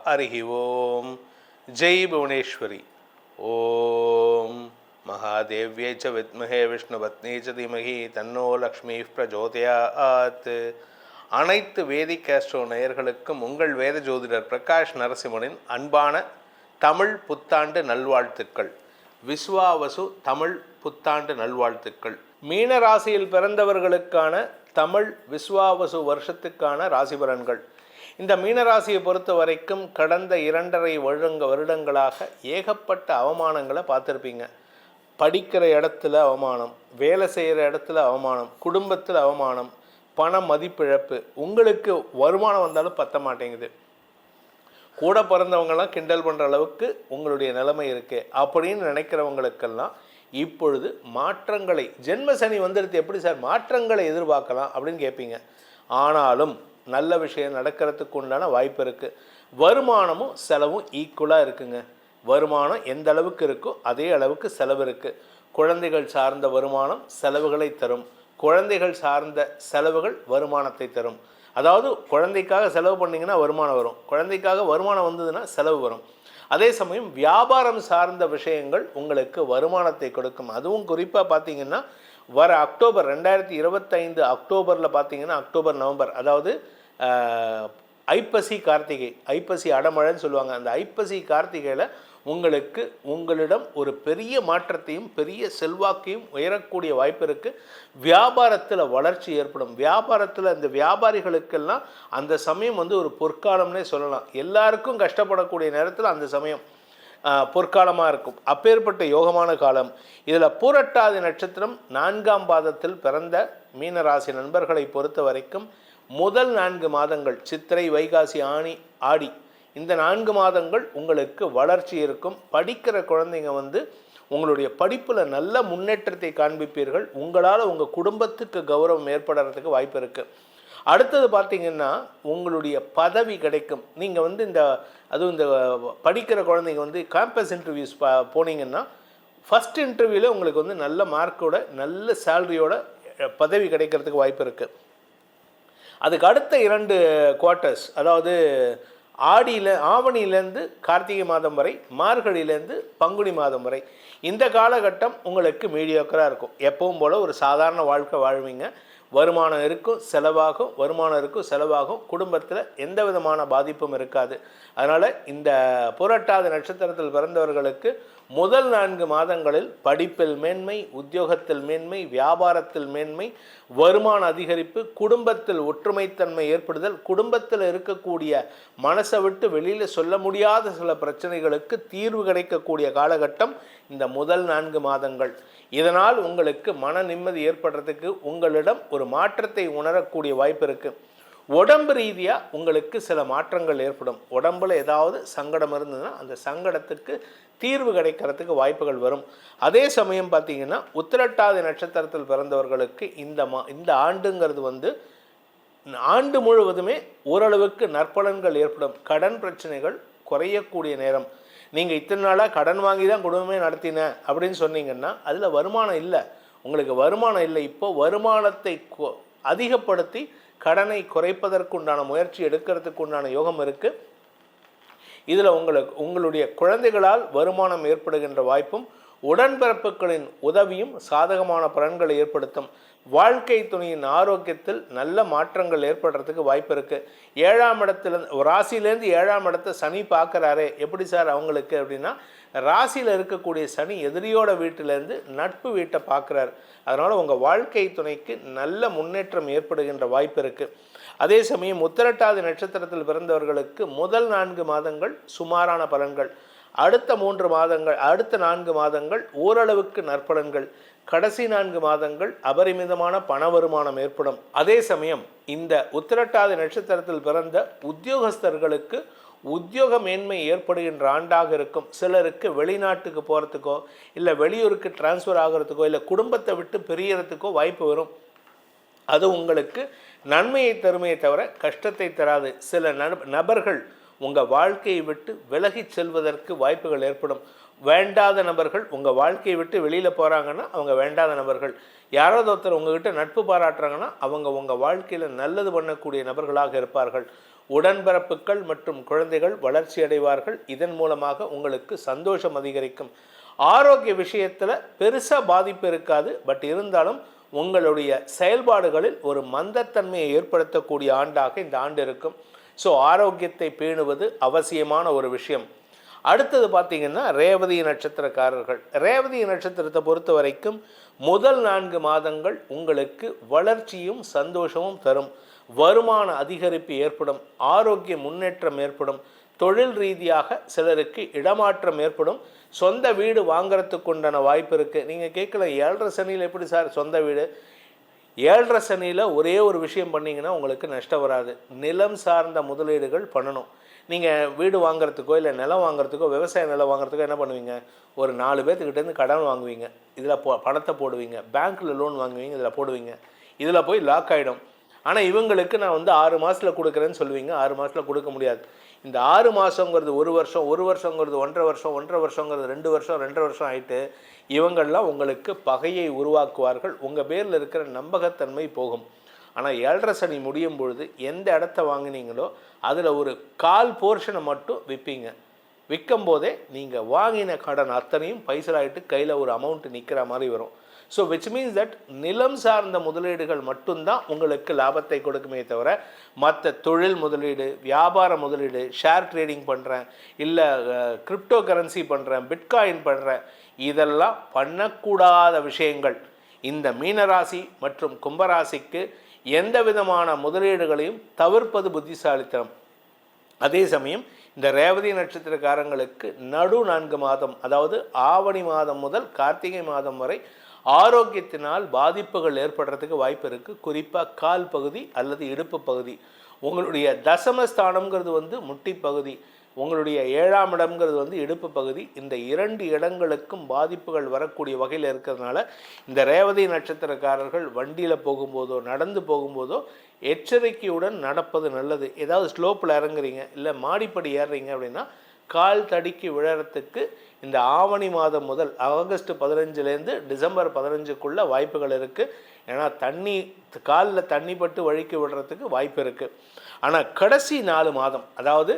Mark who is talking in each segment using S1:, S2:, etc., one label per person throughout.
S1: हरिः ओम जय भुवनेश्वरी ओम महादेव्यै च विद्महे विष्णुपत्नी च धीमहि तन्नो लक्ष्मी प्रचोदयात्. அனைத்து வேதிக் ஆஸ்ட்ரோ நேயர்களுக்கும் உங்கள் வேத ஜோதிடர் பிரகாஷ் நரசிம்மனின் அன்பான தமிழ் புத்தாண்டு நல்வாழ்த்துக்கள். விஸ்வாவசு தமிழ் புத்தாண்டு நல்வாழ்த்துக்கள். மீன ராசியில் பிறந்தவர்களுக்கான தமிழ் விஸ்வாவசு வருஷத்துக்கான ராசி பலன்கள். இந்த மீனராசியை பொறுத்த வரைக்கும் கடந்த 2.5 வருடங்களாக ஏகப்பட்ட அவமானங்களை பார்த்துருப்பீங்க. படிக்கிற இடத்துல அவமானம், வேலை செய்கிற இடத்துல அவமானம், குடும்பத்தில் அவமானம், பண மதிப்பிழப்பு, உங்களுக்கு வருமானம் வந்தாலும் பத்த மாட்டேங்குது. கூட பிறந்தவங்கெல்லாம் கிண்டல் பண்ணுற அளவுக்கு உங்களுடைய நிலைமை இருக்குது அப்படின்னு நினைக்கிறவங்களுக்கெல்லாம் இப்பொழுது மாற்றங்களை, ஜென்ம சனி வந்துடுது, எப்படி சார் மாற்றங்களை எதிர்பார்க்கலாம் அப்படின்னு கேட்பீங்க. ஆனாலும் நல்ல விஷயம் நடக்கிறதுக்கு உண்டான வாய்ப்பு இருக்குது. வருமானமும் செலவும் ஈக்குவலாக இருக்குங்க. வருமானம் எந்த அளவுக்கு இருக்கோ அதே அளவுக்கு செலவு இருக்குது. குழந்தைகள் சார்ந்த வருமானம் செலவுகளை தரும், குழந்தைகள் சார்ந்த செலவுகள் வருமானத்தை தரும். அதாவது குழந்தைக்காக செலவு பண்ணிங்கன்னா வருமானம் வரும், குழந்தைக்காக வருமானம் வந்ததுன்னா செலவு வரும். அதே சமயம் வியாபாரம் சார்ந்த விஷயங்கள் உங்களுக்கு வருமானத்தை கொடுக்கும். அதுவும் குறிப்பாக பார்த்தீங்கன்னா வர அக்டோபர் 2025 அக்டோபரில் பார்த்தீங்கன்னா அக்டோபர் நவம்பர், அதாவது ஐப்பசி கார்த்திகை, ஐப்பசி அடமழைன்னு சொல்லுவாங்க. அந்த ஐப்பசி கார்த்திகையில் உங்களுக்கு உங்களிடம் ஒரு பெரிய மாற்றத்தையும் பெரிய செல்வாக்கையும் உயரக்கூடிய வாய்ப்பு இருக்குது. வியாபாரத்தில் வளர்ச்சி ஏற்படும். வியாபாரத்தில் இந்த வியாபாரிகளுக்கெல்லாம் அந்த சமயம் ஒரு பொற்காலம்னே சொல்லலாம். எல்லாருக்கும் கஷ்டப்படக்கூடிய நேரத்தில் அந்த சமயம் பொற்காலமாக இருக்கும். அப்பேற்பட்ட யோகமான காலம். இதில் பூரட்டாதி நட்சத்திரம் 4ஆம் பாதத்தில் பிறந்த மீனராசி நண்பர்களை பொறுத்த வரைக்கும் முதல் 4 மாதங்கள் சித்திரை, வைகாசி, ஆடி, இந்த 4 மாதங்கள் உங்களுக்கு வளர்ச்சி இருக்கும். படிக்கிற குழந்தைங்க உங்களுடைய படிப்பில் நல்ல முன்னேற்றத்தை காண்பிப்பீர்கள். உங்களால் உங்கள் குடும்பத்துக்கு கௌரவம் ஏற்படுறதுக்கு வாய்ப்பு இருக்குது. அடுத்தது பார்த்திங்கன்னா உங்களுடைய பதவி கிடைக்கும். நீங்கள் இந்த படிக்கிற குழந்தைங்க கேம்பஸ் இன்டர்வியூஸ் போனீங்கன்னா ஃபஸ்ட் இன்டர்வியூவில் உங்களுக்கு நல்ல மார்க்கோட நல்ல சேலரியோட பதவி கிடைக்கிறதுக்கு வாய்ப்பு இருக்குது. அதுக்கு அடுத்த 2 குவார்ட்டர்ஸ், அதாவது ஆவணியிலேருந்து கார்த்திகை மாதம் வரை, மார்கழியிலேருந்து பங்குனி மாதம் வரை, இந்த காலகட்டம் உங்களுக்கு மீடியோக்கராக இருக்கும். எப்பவும் போல் ஒரு சாதாரண வாழ்க்கை வாழ்வீங்க. வருமானம் இருக்கும், செலவாகும், வருமானம் இருக்கும், செலவாகும். குடும்பத்தில் எந்த விதமான பாதிப்பும் இருக்காது. அதனால் இந்த புரட்டாதி நட்சத்திரத்தில் பிறந்தவர்களுக்கு முதல் 4 மாதங்களில் படிப்பில் மேன்மை, உத்தியோகத்தில் மேன்மை, வியாபாரத்தில் மேன்மை, வருமான அதிகரிப்பு, குடும்பத்தில் ஒற்றுமைத்தன்மை ஏற்படுதல், குடும்பத்தில் இருக்கக்கூடிய மனசை விட்டு வெளியில் சொல்ல முடியாத சில பிரச்சனைகளுக்கு தீர்வு கிடைக்கக்கூடிய காலகட்டம் இந்த முதல் 4 மாதங்கள். இதனால் உங்களுக்கு மன நிம்மதி ஏற்படுறதுக்கு உங்களிடம் ஒரு மாற்றத்தை உணரக்கூடிய வாய்ப்பு இருக்குது. உடம்பு ரீதியாக உங்களுக்கு சில மாற்றங்கள் ஏற்படும். உடம்பில் ஏதாவது சங்கடம் இருந்ததுன்னா அந்த சங்கடத்துக்கு தீர்வு கிடைக்கிறதுக்கு வாய்ப்புகள் வரும். அதே சமயம் பார்த்திங்கன்னா உத்திரட்டாதி நட்சத்திரத்தில் பிறந்தவர்களுக்கு இந்த ஆண்டுங்கிறது ஆண்டு முழுவதுமே ஓரளவுக்கு நற்பலன்கள் ஏற்படும். கடன் பிரச்சனைகள் குறையக்கூடிய நேரம். நீங்கள் இத்தனை நாளாக கடன் வாங்கி தான் குடும்பமே நடத்தினேன் அப்படின்னு சொன்னீங்கன்னா அதில் வருமானம் இல்லை, உங்களுக்கு வருமானம் இல்லை. இப்போது வருமானத்தை அதிகப்படுத்தி கடனை குறைப்பதற்குண்டான முயற்சி எடுக்கிறதுக்கு உண்டான யோகம் இருக்குது. இதில் உங்களுடைய குழந்தைகளால் வருமானம் ஏற்படுகின்ற வாய்ப்பும் உடன்பிறப்புகளின் உதவியும் சாதகமான பலன்களை ஏற்படுத்தும். வாழ்க்கை துணையின் ஆரோக்கியத்தில் நல்ல மாற்றங்கள் ஏற்படுறதுக்கு வாய்ப்பு இருக்குது. 7ஆம் இடத்துல ராசியிலேருந்து 7ஆம் இடத்தை சனி பார்க்குறாரே, எப்படி சார் அவங்களுக்கு அப்படின்னா, ராசியில் இருக்கக்கூடிய சனி எதிரியோட வீட்டிலேருந்து நட்பு வீட்டை பார்க்குறாரு. அதனால் உங்கள் வாழ்க்கை துணைக்கு நல்ல முன்னேற்றம் ஏற்படுகின்ற வாய்ப்பு இருக்குது. அதே சமயம் உத்திரட்டாதி நட்சத்திரத்தில் பிறந்தவர்களுக்கு முதல் 4 மாதங்கள் சுமாரான பலன்கள், அடுத்த 4 மாதங்கள் ஓரளவுக்கு நற்பலன்கள், கடைசி 4 மாதங்கள் அபரிமிதமான பண வருமானம் ஏற்படும். அதே சமயம் இந்த உத்திரட்டாதி நட்சத்திரத்தில் பிறந்த உத்தியோகஸ்தர்களுக்கு உத்தியோக மேன்மை ஏற்படுகின்ற ஆண்டாக இருக்கும். சிலருக்கு வெளிநாட்டுக்கு போகிறதுக்கோ இல்லை வெளியூருக்கு டிரான்ஸ்ஃபர் ஆகிறதுக்கோ இல்லை குடும்பத்தை விட்டு பிரியறதுக்கோ வாய்ப்பு வரும். அது உங்களுக்கு நன்மையை தருமையை தவிர கஷ்டத்தை தராது. சில நபர்கள் உங்கள் வாழ்க்கையை விட்டு விலகி செல்வதற்கு வாய்ப்புகள் ஏற்படும். வேண்டாத நபர்கள் உங்கள் வாழ்க்கையை விட்டு வெளியில் போகிறாங்கன்னா அவங்க வேண்டாத நபர்கள். யாராவது ஒருத்தர் உங்ககிட்ட நட்பு பாராட்டுறாங்கன்னா அவங்க உங்கள் வாழ்க்கையில் நல்லது பண்ணக்கூடிய நபர்களாக இருப்பார்கள். உடன்பிறப்புகள் மற்றும் குழந்தைகள் வளர்ச்சி அடைவார்கள். இதன் மூலமாக உங்களுக்கு சந்தோஷம் அதிகரிக்கும். ஆரோக்கிய விஷயத்தில் பெருசாக பாதிப்பு இருக்காது. பட் இருந்தாலும் உங்களுடைய செயல்பாடுகளில் ஒரு மந்தத்தன்மையை ஏற்படுத்தக்கூடிய ஆண்டாக இந்த ஆண்டு இருக்கும். ஸோ ஆரோக்கியத்தை பேணுவது அவசியமான ஒரு விஷயம். அடுத்தது பார்த்திங்கன்னா ரேவதி நட்சத்திரக்காரர்கள். ரேவதி நட்சத்திரத்தை பொறுத்த வரைக்கும் முதல் 4 மாதங்கள் உங்களுக்கு வளர்ச்சியும் சந்தோஷமும் தரும். வருமான அதிகரிப்பு ஏற்படும், ஆரோக்கிய முன்னேற்றம் ஏற்படும், தொழில் ரீதியாக சிலருக்கு இடமாற்றம் ஏற்படும், சொந்த வீடு வாங்கிறதுக்கு உண்டான வாய்ப்பு இருக்குது. நீங்கள் கேட்கல 7.5 சனியில் எப்படி சார் சொந்த வீடு? 7.5 சனியில் ஒரே ஒரு விஷயம் பண்ணிங்கன்னா உங்களுக்கு நஷ்டம் வராது. நிலம் சார்ந்த முதலீடுகள் பண்ணணும். நீங்கள் வீடு வாங்குறதுக்கோ இல்லை நிலம் வாங்குறதுக்கோ விவசாய நிலம் வாங்குறதுக்கோ என்ன பண்ணுவீங்க? ஒரு 4 பேர்த்துக்கிட்டேருந்து கடன் வாங்குவீங்க, இதில் பணத்தை போடுவீங்க, பேங்க்கில் லோன் வாங்குவீங்க, இதில் போடுவீங்க, இதில் போய் லாக் ஆகிடும். ஆனால் இவங்களுக்கு நான் 6 மாதத்தில் கொடுக்குறேன்னு சொல்லுவீங்க, 6 மாதத்தில் கொடுக்க முடியாது. இந்த 6 மாதங்கிறது 1 வருஷம், 1 வருஷங்கிறது 1.5 வருஷம், 1.5 வருஷங்கிறது 2 வருஷம், 2.5 வருஷம் ஆகிட்டு இவங்கள்லாம் உங்களுக்கு பகையை உருவாக்குவார்கள். உங்கள் பேரில் இருக்கிற நம்பகத்தன்மை போகும். ஆனால் 7.5 சனி முடியும் பொழுது எந்த இடத்த வாங்கினீங்களோ அதில் ஒரு 1/4 போர்ஷனை மட்டும் விற்பீங்க. விற்கும் போதே நீங்கள் வாங்கின கடன் அத்தனையும் பைசலாகிட்டு கையில் ஒரு அமௌண்ட் நிற்கிற மாதிரி வரும். ஸோ விச் மீன்ஸ் தட் நிலம் சார்ந்த முதலீடுகள் மட்டும்தான் உங்களுக்கு லாபத்தை கொடுக்குமே தவிர மற்ற தொழில் முதலீடு, வியாபார முதலீடு, ஷேர் ட்ரேடிங் பண்ணுறேன், இல்லை கிரிப்டோ கரன்சி பண்ணுறேன், பிட்காயின் பண்ணுறேன், இதெல்லாம் பண்ணக்கூடாத விஷயங்கள். இந்த மீனராசி மற்றும் கும்பராசிக்கு எந்த விதமான முதலீடுகளையும் தவிர்ப்பது புத்திசாலித்தனம். அதே சமயம் இந்த ரேவதி நட்சத்திரக்காரங்களுக்கு நடு 4 மாதம், அதாவது ஆவணி மாதம் முதல் கார்த்திகை மாதம் வரை ஆரோக்கியத்தினால் பாதிப்புகள் ஏற்படுறதுக்கு வாய்ப்பு இருக்குது. குறிப்பாக கால் பகுதி அல்லது இடுப்பு பகுதி. உங்களுடைய தசமஸ்தானம்ங்கிறது முட்டி பகுதி, உங்களுடைய 7ஆம் இடம்ங்கிறது இடுப்பு பகுதி. இந்த 2 இடங்களுக்கும் பாதிப்புகள் வரக்கூடிய வகையில் இருக்கிறதுனால இந்த ரேவதி நட்சத்திரக்காரர்கள் வண்டியில் போகும்போதோ நடந்து போகும்போதோ எச்சரிக்கையுடன் நடப்பது நல்லது. ஏதாவது ஸ்லோப்பில் இறங்குறீங்க இல்லை மாடிப்படி ஏறுறீங்க அப்படின்னா கால் தடிக்கு விழறதுக்கு இந்த ஆவணி மாதம் முதல் ஆகஸ்ட் 15லேருந்து டிசம்பர் 15க்குள்ளே வாய்ப்புகள் இருக்குது. ஏன்னா காலில் தண்ணி பட்டு வழுக்கி விடுறதுக்கு வாய்ப்பு இருக்குது. ஆனால் கடைசி 4 மாதம், அதாவது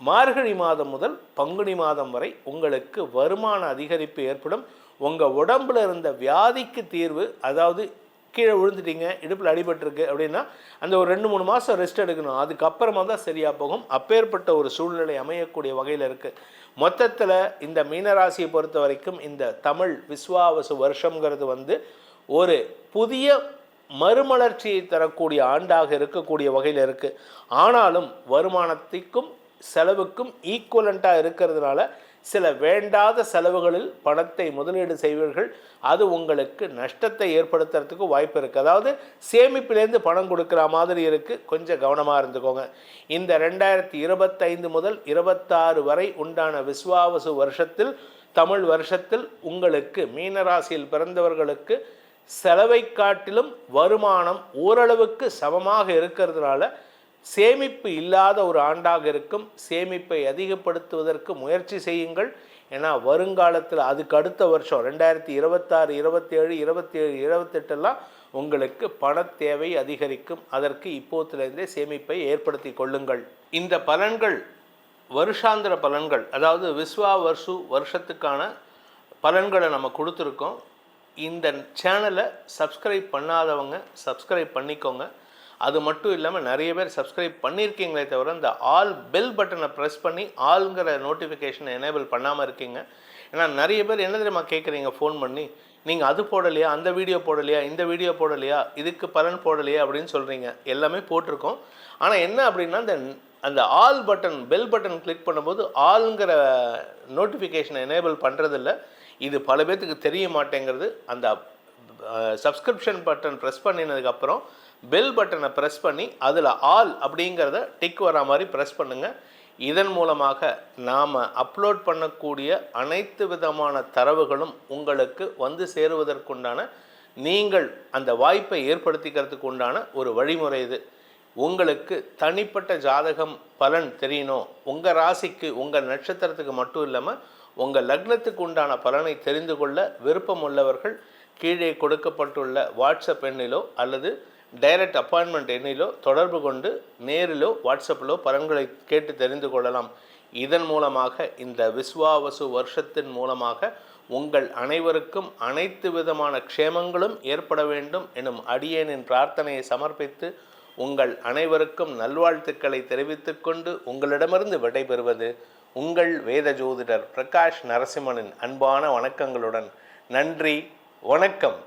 S1: மார்கழி மாதம் முதல் பங்குனி மாதம் வரை உங்களுக்கு வருமான அதிகரிப்பு ஏற்படும். உங்கள் உடம்பில் இருந்த வியாதிக்கு தீர்வு, அதாவது கீழே விழுந்துட்டீங்க, இடுப்பில் அடிபட்டிருக்கு அப்படின்னா அந்த ஒரு 2-3 மாதம் ரெஸ்ட் எடுக்கணும், அதுக்கப்புறமா தான் சரியாக போகும். அப்பேற்பட்ட ஒரு சூழ்நிலை அமையக்கூடிய வகையில் இருக்குது. மொத்தத்தில் இந்த மீனராசியை பொறுத்த வரைக்கும் இந்த தமிழ் விஸ்வாவசு வருஷங்கிறது ஒரு புதிய மறுமலர்ச்சியை தரக்கூடிய ஆண்டாக இருக்கக்கூடிய வகையில் இருக்குது. ஆனாலும் வருமானத்திற்கும் செலவுக்கும் ஈக்குவலண்ட்டாக இருக்கிறதுனால சில வேண்டாத செலவுகளில் பணத்தை முதலீடு செய்வீர்கள். அது உங்களுக்கு நஷ்டத்தை ஏற்படுத்துறதுக்கு வாய்ப்பு இருக்குது. அதாவது சேமிப்பிலேருந்து பணம் கொடுக்குற மாதிரி இருக்குது. கொஞ்சம் கவனமாக இருந்துக்கோங்க. இந்த 2025 முதல் 26 வரை உண்டான விஸ்வாவசு வருஷத்தில், தமிழ் வருஷத்தில் உங்களுக்கு மீனராசியில் பிறந்தவர்களுக்கு செலவை காட்டிலும் வருமானம் ஓரளவுக்கு சமமாக இருக்கிறதுனால சேமிப்பு இல்லாத ஒரு ஆண்டாக இருக்கும். சேமிப்பை அதிகப்படுத்துவதற்கு முயற்சி செய்யுங்கள். ஏன்னா வருங்காலத்தில் அதுக்கு அடுத்த வருஷம் 2026, 27, 27, 28 உங்களுக்கு பண தேவை அதிகரிக்கும். அதற்கு இப்போதிலிருந்தே சேமிப்பை ஏற்படுத்தி கொள்ளுங்கள். இந்த பலன்கள் வருஷாந்திர பலன்கள், அதாவது விஸ்வாவசு வருஷத்துக்கான பலன்களை நம்ம கொடுத்துருக்கோம். இந்த சேனலை சப்ஸ்கிரைப் பண்ணாதவங்க சப்ஸ்கிரைப் பண்ணிக்கோங்க. அது மட்டும் இல்லாமல் நிறைய பேர் சப்ஸ்கிரைப் பண்ணியிருக்கீங்களே தவிர இந்த ஆல் பெல் பட்டனை ப்ரெஸ் பண்ணி ஆளுங்கிற நோட்டிஃபிகேஷனை எனேபிள் பண்ணாமல் இருக்கீங்க. ஏன்னா நிறைய பேர் என்ன தெரியுமா கேட்குறீங்க ஃபோன் பண்ணி, நீங்கள் அது போடலையா, அந்த வீடியோ போடலையா, இந்த வீடியோ போடலையா, இதுக்கு பலன் போடலையா அப்படின்னு சொல்கிறீங்க. எல்லாமே போட்டிருக்கோம். ஆனால் என்ன அப்படின்னா அந்த all button, bell button click பண்ணும்போது ஆளுங்கிற நோட்டிஃபிகேஷனை எனேபிள் பண்ணுறதில்ல. இது பல பேர்த்துக்கு தெரிய மாட்டேங்கிறது. அந்த சப்ஸ்கிரிப்ஷன் பட்டன் ப்ரெஸ் பண்ணினதுக்கப்புறம் பெல் பட்டனை ப்ரெஸ் பண்ணி அதில் ஆல் அப்படிங்கிறத டிக் வர மாதிரி ப்ரெஸ் பண்ணுங்கள். இதன் மூலமாக நாம் அப்லோட் பண்ணக்கூடிய அனைத்து விதமான தரவுகளும் உங்களுக்கு சேருவதற்குண்டான, நீங்கள் அந்த வாய்ப்பை ஏற்படுத்திக்கிறதுக்கு உண்டான ஒரு வழிமுறை இது. உங்களுக்கு தனிப்பட்ட ஜாதகம் பலன் தெரியணும், உங்கள் ராசிக்கு உங்கள் நட்சத்திரத்துக்கு மட்டும் இல்லாமல் உங்கள் லக்னத்துக்கு உண்டான பலனை தெரிந்து கொள்ள விருப்பம் உள்ளவர்கள் கீழே கொடுக்கப்பட்டுள்ள வாட்ஸ்அப் எண்ணிலோ அல்லது டைரக்ட் அப்பாயின்மெண்ட் எண்ணிலோ தொடர்பு கொண்டு நேரிலோ வாட்ஸ்அப்பிலோ பலன்களை கேட்டு தெரிந்து கொள்ளலாம். இதன் மூலமாக இந்த விஸ்வாவசு வருஷத்தின் மூலமாக உங்கள் அனைவருக்கும் அனைத்து விதமான க்ஷேமங்களும் ஏற்பட வேண்டும் எனும் அடியேனின் பிரார்த்தனையை சமர்ப்பித்து உங்கள் அனைவருக்கும் நல்வாழ்த்துக்களை தெரிவித்துக்கொண்டு உங்களிடமிருந்து விடைபெறுவது உங்கள் வேத ஜோதிடர் பிரகாஷ் நரசிம்மனின் அன்பான வணக்கங்களுடன். நன்றி, வணக்கம்.